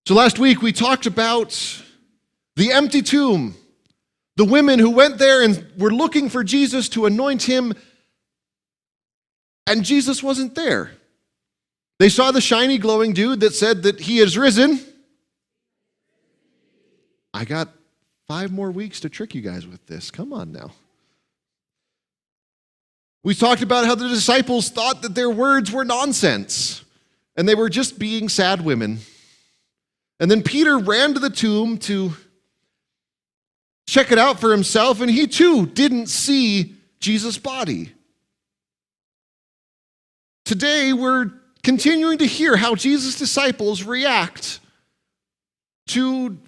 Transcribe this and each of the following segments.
So last week we talked about the empty tomb, the women who went there and were looking for Jesus to anoint him, and Jesus wasn't there. They saw the shiny glowing dude that said that he has risen. I got 5 more weeks to trick you guys with this. Come on now. We talked about how the disciples thought that their words were nonsense and they were just being sad women. And then Peter ran to the tomb to check it out for himself, and he too didn't see Jesus' body. Today, we're continuing to hear how Jesus' disciples react to,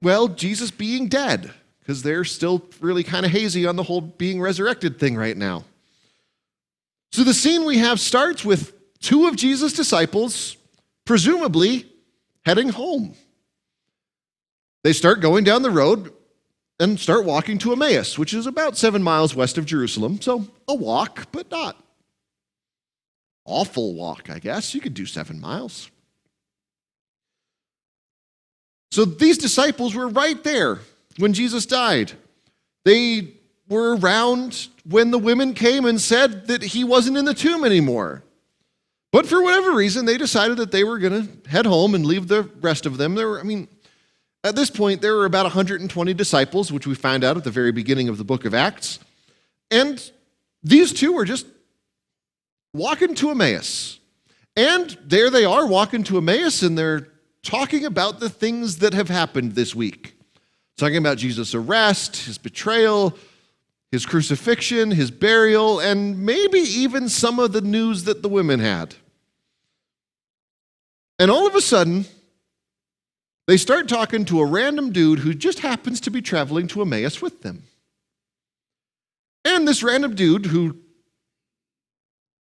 well, Jesus being dead, because they're still really kind of hazy on the whole being resurrected thing right now. So the scene we have starts with 2 of Jesus' disciples, presumably heading home. They start going down the road and start walking to Emmaus, which is about 7 miles west of Jerusalem. So a walk, but not awful walk, I guess. You could do 7 miles. So these disciples were right there when Jesus died. They were around when the women came and said that he wasn't in the tomb anymore. But for whatever reason, they decided that they were going to head home and leave the rest of them. At this point, there were about 120 disciples, which we found out at the very beginning of the book of Acts. And these 2 were just walking to Emmaus. And there they are walking to Emmaus, and they're talking about the things that have happened this week. Talking about Jesus' arrest, his betrayal, his crucifixion, his burial, and maybe even some of the news that the women had. And all of a sudden, they start talking to a random dude who just happens to be traveling to Emmaus with them. And this random dude who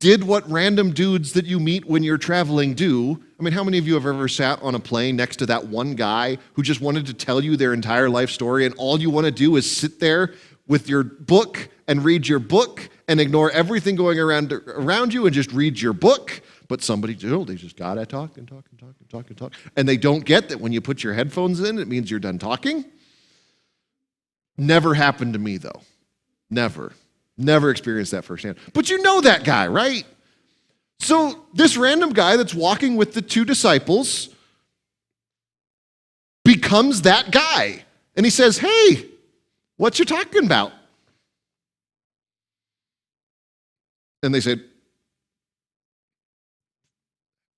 did what random dudes that you meet when you're traveling do. I mean, how many of you have ever sat on a plane next to that one guy who just wanted to tell you their entire life story, and all you want to do is sit there with your book and read your book and ignore everything going around you and just read your book? But somebody, they just gotta talk and talk and talk and talk and talk. And they don't get that when you put your headphones in, it means you're done talking. Never happened to me, though. Never. Never experienced that firsthand. But you know that guy, right? So this random guy that's walking with the 2 disciples becomes that guy. And he says, "Hey, what you talking about?" And they said,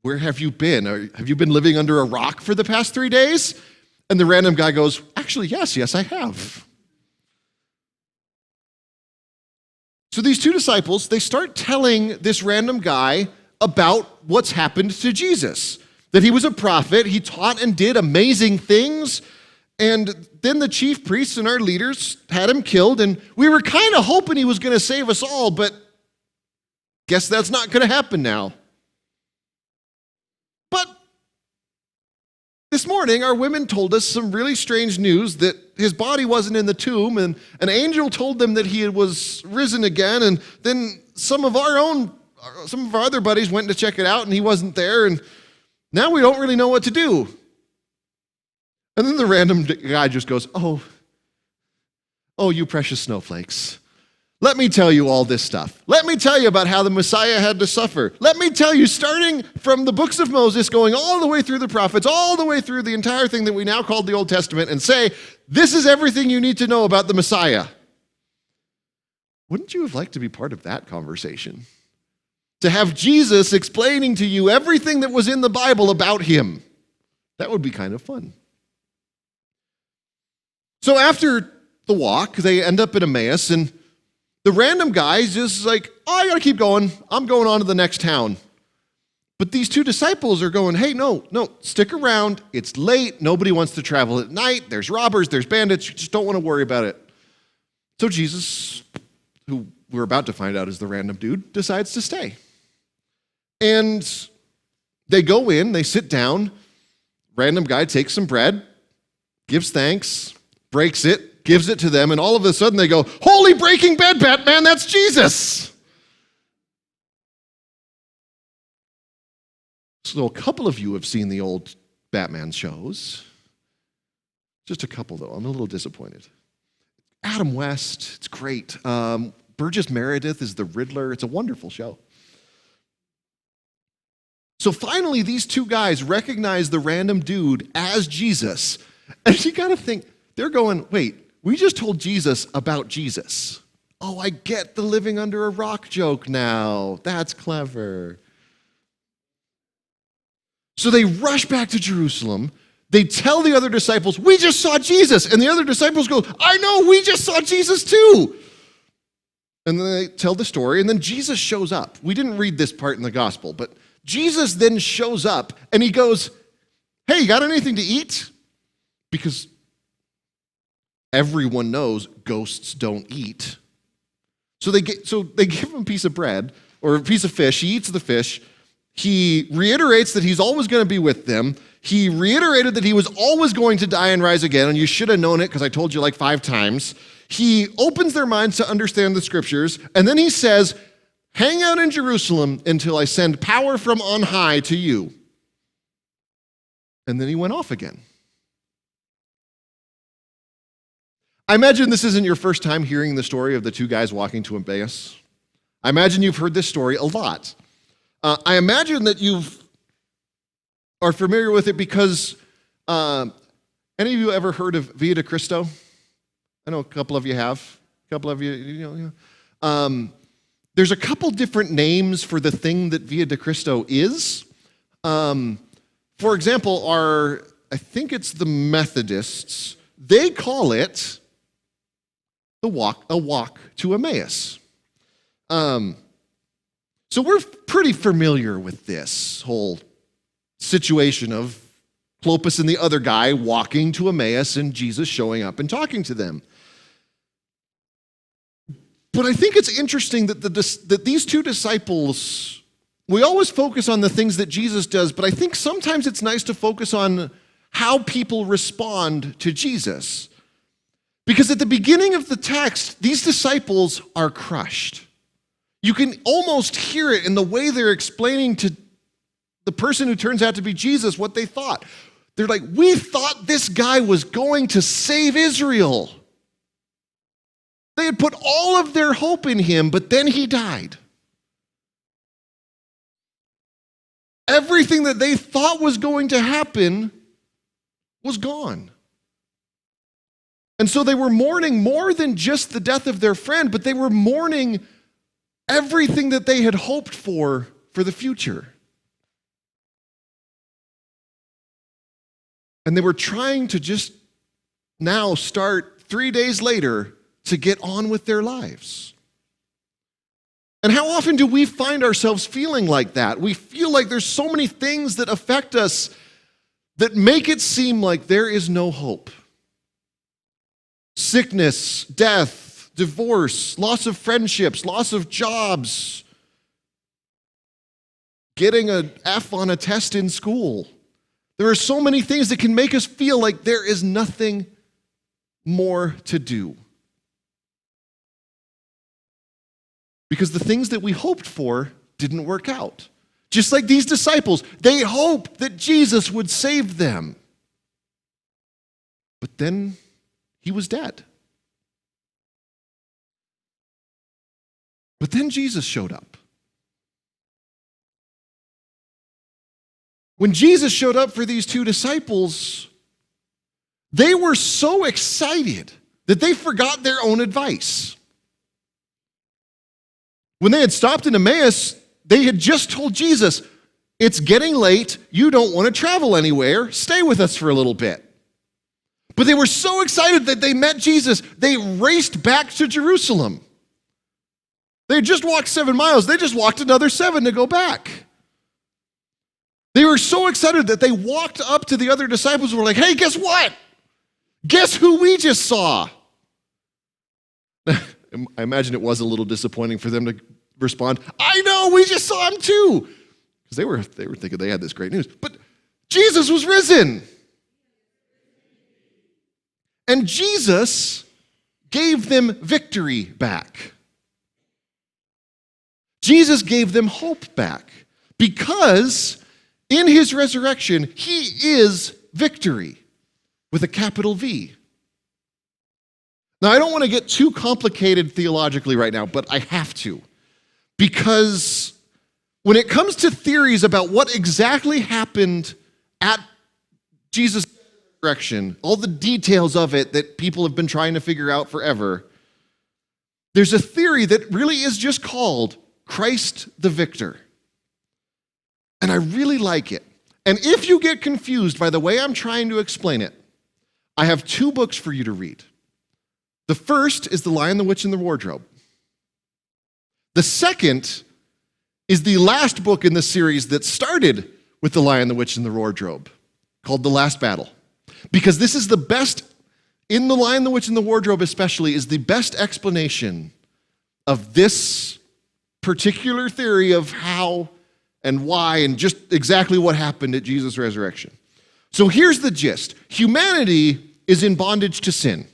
"Where have you been? Have you been living under a rock for the past 3 days?" And the random guy goes, "Actually, yes, I have." So these 2 disciples, they start telling this random guy about what's happened to Jesus, that he was a prophet, he taught and did amazing things, and then the chief priests and our leaders had him killed, and we were kind of hoping he was going to save us all, but guess that's not going to happen now. But this morning, our women told us some really strange news that his body wasn't in the tomb, and an angel told them that he was risen again, and then some of our other buddies went to check it out, and he wasn't there, and now we don't really know what to do. And then the random guy just goes, oh, you precious snowflakes. Let me tell you all this stuff. Let me tell you about how the Messiah had to suffer. Let me tell you, starting from the books of Moses, going all the way through the prophets, all the way through the entire thing that we now call the Old Testament, and say, this is everything you need to know about the Messiah. Wouldn't you have liked to be part of that conversation? To have Jesus explaining to you everything that was in the Bible about him. That would be kind of fun. So after the walk, they end up in Emmaus, and the random guy's just like, I gotta keep going. I'm going on to the next town. But these 2 disciples are going, hey, no, stick around. It's late. Nobody wants to travel at night. There's robbers, there's bandits. You just don't want to worry about it. So Jesus, who we're about to find out is the random dude, decides to stay. And they go in, they sit down. Random guy takes some bread, gives thanks, breaks it, gives it to them, and all of a sudden they go, holy breaking bread, Batman, that's Jesus! So a couple of you have seen the old Batman shows. Just a couple, though. I'm a little disappointed. Adam West, it's great. Burgess Meredith is the Riddler. It's a wonderful show. So finally, these two guys recognize the random dude as Jesus. And you got to think, they're going, wait, we just told Jesus about Jesus. Oh, I get the living under a rock joke now. That's clever. So they rush back to Jerusalem. They tell the other disciples, we just saw Jesus. And the other disciples go, I know, we just saw Jesus too. And then they tell the story, and then Jesus shows up. We didn't read this part in the gospel, but Jesus then shows up, and he goes, hey, you got anything to eat? Because everyone knows ghosts don't eat. So they give him a piece of bread, or a piece of fish. He eats the fish. He reiterates that he's always going to be with them. He reiterated that he was always going to die and rise again, and you should have known it because I told you like 5 times. He opens their minds to understand the scriptures, and then he says, hang out in Jerusalem until I send power from on high to you. And then he went off again. I imagine this isn't your first time hearing the story of the 2 guys walking to Emmaus. I imagine you've heard this story a lot. I imagine that you are familiar with it because any of you ever heard of Via de Cristo? I know a couple of you have. A couple of you know. There's a couple different names for the thing that Via de Cristo is. For example, I think it's the Methodists, they call it a walk to Emmaus. So we're pretty familiar with this whole situation of Clopas and the other guy walking to Emmaus and Jesus showing up and talking to them. But I think it's interesting that these 2 disciples, we always focus on the things that Jesus does, but I think sometimes it's nice to focus on how people respond to Jesus. Because at the beginning of the text, these disciples are crushed. You can almost hear it in the way they're explaining to the person who turns out to be Jesus what they thought. They're like, we thought this guy was going to save Israel. They had put all of their hope in him, but then he died. Everything that they thought was going to happen was gone. And so they were mourning more than just the death of their friend, but they were mourning everything that they had hoped for the future. And they were trying to just now start 3 days later to get on with their lives. And how often do we find ourselves feeling like that? We feel like there's so many things that affect us that make it seem like there is no hope. Sickness, death, divorce, loss of friendships, loss of jobs, getting an F on a test in school. There are so many things that can make us feel like there is nothing more to do. Because the things that we hoped for didn't work out. Just like these disciples, they hoped that Jesus would save them. But then he was dead. But then Jesus showed up. When Jesus showed up for these 2 disciples, they were so excited that they forgot their own advice. When they had stopped in Emmaus, they had just told Jesus, it's getting late, you don't want to travel anywhere, stay with us for a little bit. But they were so excited that they met Jesus, they raced back to Jerusalem. They had just walked 7 miles, they just walked another 7 to go back. They were so excited that they walked up to the other disciples and were like, hey, guess what? Guess who we just saw? I imagine it was a little disappointing for them to respond, I know, we just saw him too. Because they were thinking they had this great news. But Jesus was risen. And Jesus gave them victory back. Jesus gave them hope back. Because In his resurrection, he is victory with a capital V. Now, I don't want to get too complicated theologically right now, but I have to. Because when it comes to theories about what exactly happened at Jesus' resurrection, all the details of it that people have been trying to figure out forever, there's a theory that really is just called Christ the Victor. And I really like it. And if you get confused by the way I'm trying to explain it, I have 2 books for you to read. The first is The Lion, the Witch, and the Wardrobe. The second is the last book in the series that started with The Lion, the Witch, and the Wardrobe, called The Last Battle. Because this is the best, in The Lion, the Witch, and the Wardrobe especially, is the best explanation of this particular theory of how and why and just exactly what happened at Jesus' resurrection. So here's the gist. Humanity is in bondage to sin.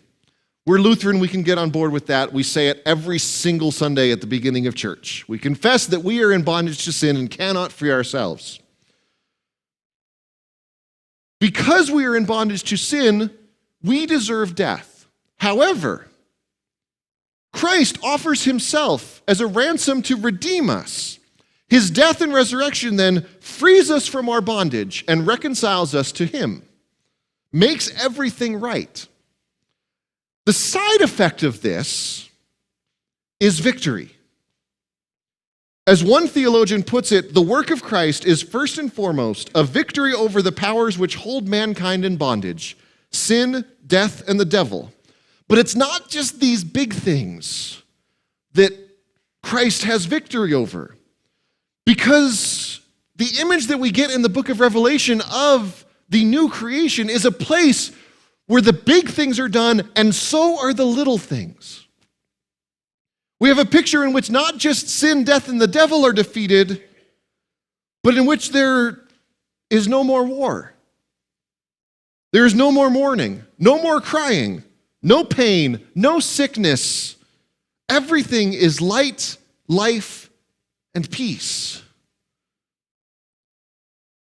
We're Lutheran, we can get on board with that. We say it every single Sunday at the beginning of church. We confess that we are in bondage to sin and cannot free ourselves. Because we are in bondage to sin, we deserve death. However, Christ offers himself as a ransom to redeem us. His death and resurrection then frees us from our bondage and reconciles us to him, makes everything right. The side effect of this is victory. As one theologian puts it, the work of Christ is first and foremost a victory over the powers which hold mankind in bondage, sin, death, and the devil. But it's not just these big things that Christ has victory over. Because the image that we get in the book of Revelation of the new creation is a place where the big things are done and so are the little things. We have a picture in which not just sin, death, and the devil are defeated, but in which there is no more war. There is no more mourning, no more crying, no pain, no sickness. Everything is light, life, and peace.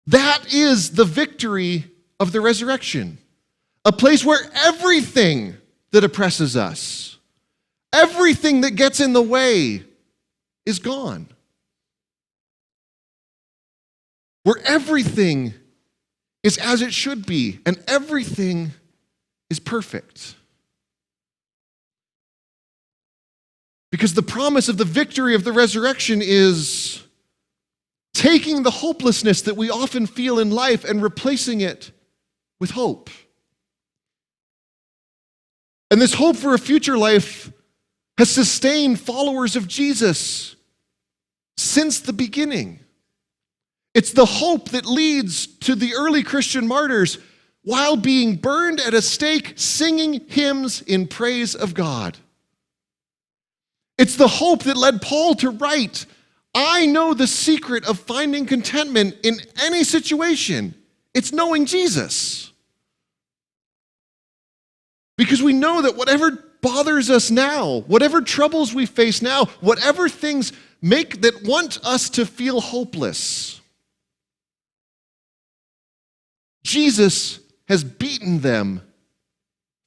That is the victory of the resurrection. A place where everything that oppresses us, everything that gets in the way is gone. Where everything is as it should be and everything is perfect. Because the promise of the victory of the resurrection is taking the hopelessness that we often feel in life and replacing it with hope. And this hope for a future life has sustained followers of Jesus since the beginning. It's the hope that leads to the early Christian martyrs while being burned at a stake singing hymns in praise of God. It's the hope that led Paul to write, "I know the secret of finding contentment in any situation. It's knowing Jesus." Because we know that whatever bothers us now, whatever troubles we face now, whatever things make that want us to feel hopeless, Jesus has beaten them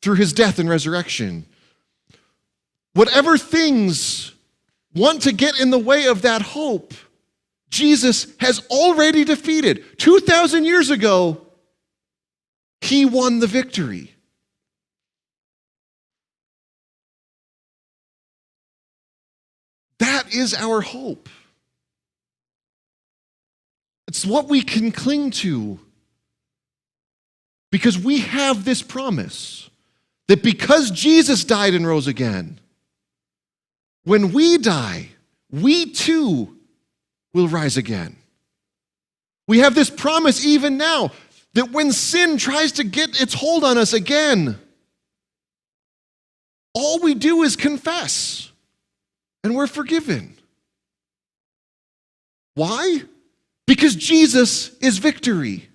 through his death and resurrection. Whatever things want to get in the way of that hope, Jesus has already defeated. 2,000 years ago, he won the victory. That is our hope. It's what we can cling to because we have this promise that because Jesus died and rose again, when we die, we too will rise again. We have this promise even now that when sin tries to get its hold on us again, all we do is confess. And we're forgiven. Why? Because Jesus is victory.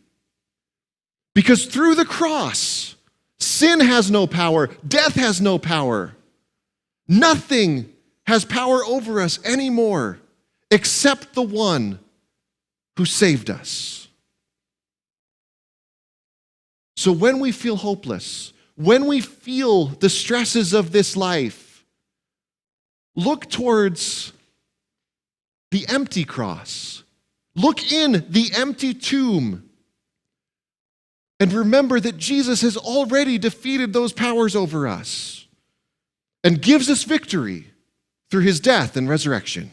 Because through the cross, sin has no power, death has no power. Nothing has power over us anymore except the one who saved us. So when we feel hopeless, when we feel the stresses of this life, look towards the empty cross. Look in the empty tomb. And remember that Jesus has already defeated those powers over us and gives us victory through his death and resurrection.